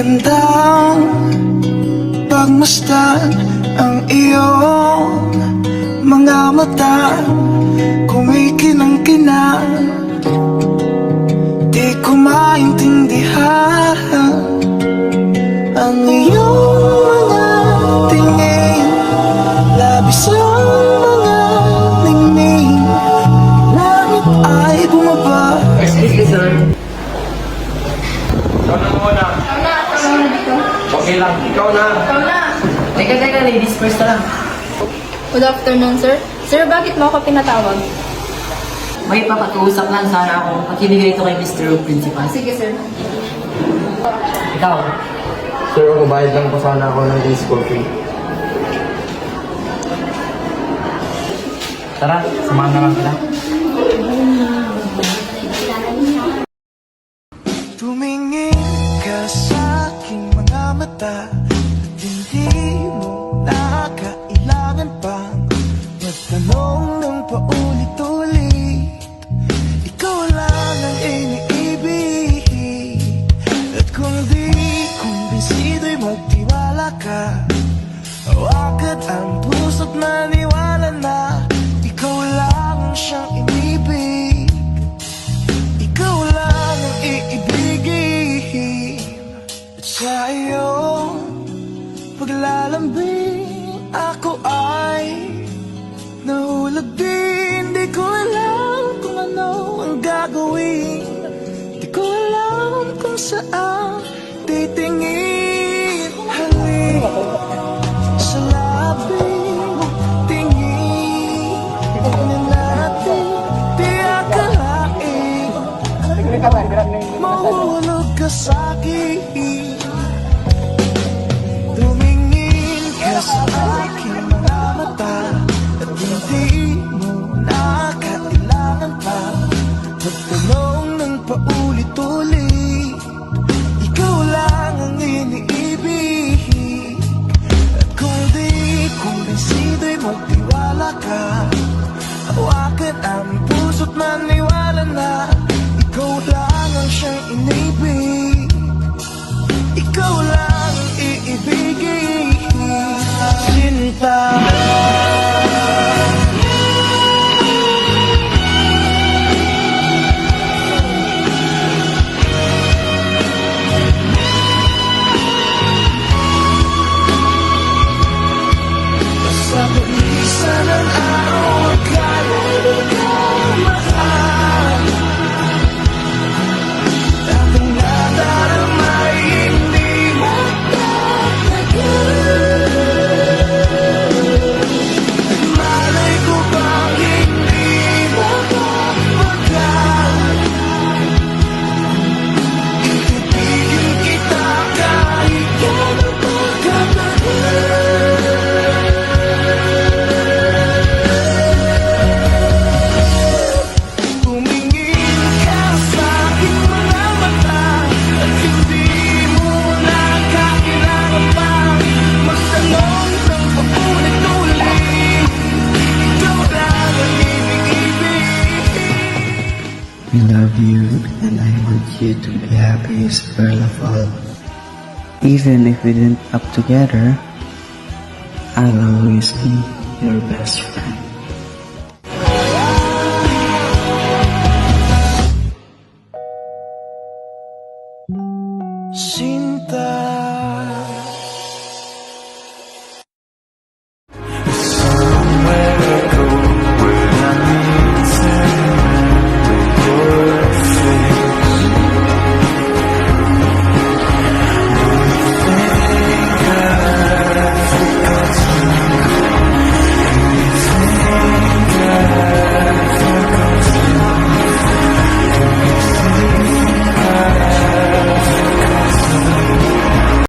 magandang pagmasdan ang iyong mga mata. Kung may kinang-kinang di ko maintindihan ang iyong mga tingin, labis ang mga ningning, langit ay bumaba. Excuse me, sir. Ikaw na muna. Ikaw na dito. Okay lang, ikaw na. Ikaw na. Teka, ladies first na lang. Good afternoon, sir. Sir, bakit mo ako pinatawag? May papakiusap lang sana ako pakinig ito kay Mr. Principal. Sige, sir. Ikaw, Sir, magbayad lang po sana ako ng day school fee. tara, samahan na lang kita. Tumingin ka sa aking mga mata at hindi mo nakakailangan pang magtanong ng paulit-ulit. Ikaw lang ang iniibig, at kung di kumbinsido'y magtiwala ka. Hawakan ang puso't maniwala na ikaw lang ang siyang inibig. Ikaw lang ang iibigin. At sa iyong paglalambing ako ay nahulog din. Di ko alam kung ano ang gagawin, di ko alam kung saan titingin. Halik sa labi mo, tingin na natin, di akalain mahulog ka sa'kin. Tumingin ka sa aking mga mata at hindi mo nakakailangan pa magtanong ng paulit-ulit. Ikaw lang ang iniibig, at kung di kumbinsido'y magtiwala ka. Hawakan ang puso't maniwala na ikaw lang ang siyang inibig. Ikaw lang ang iibigin. Sinta. Sa pag-isa ng araw, akala mo ka mahal. At ang nadarama hindi magtatagal. Malay ko bang hindi mapapagkat. Ibigin kita kahit gano'n pa katagal. Tumingin ka sa aking mga mata at hindi mo nakakailangan pa magtanong ng paulit-ulit. Ikaw lang ang iniibig. I love you and I want you to be happiest girl of all. Even if we didn't up together, I'll always be your best friend.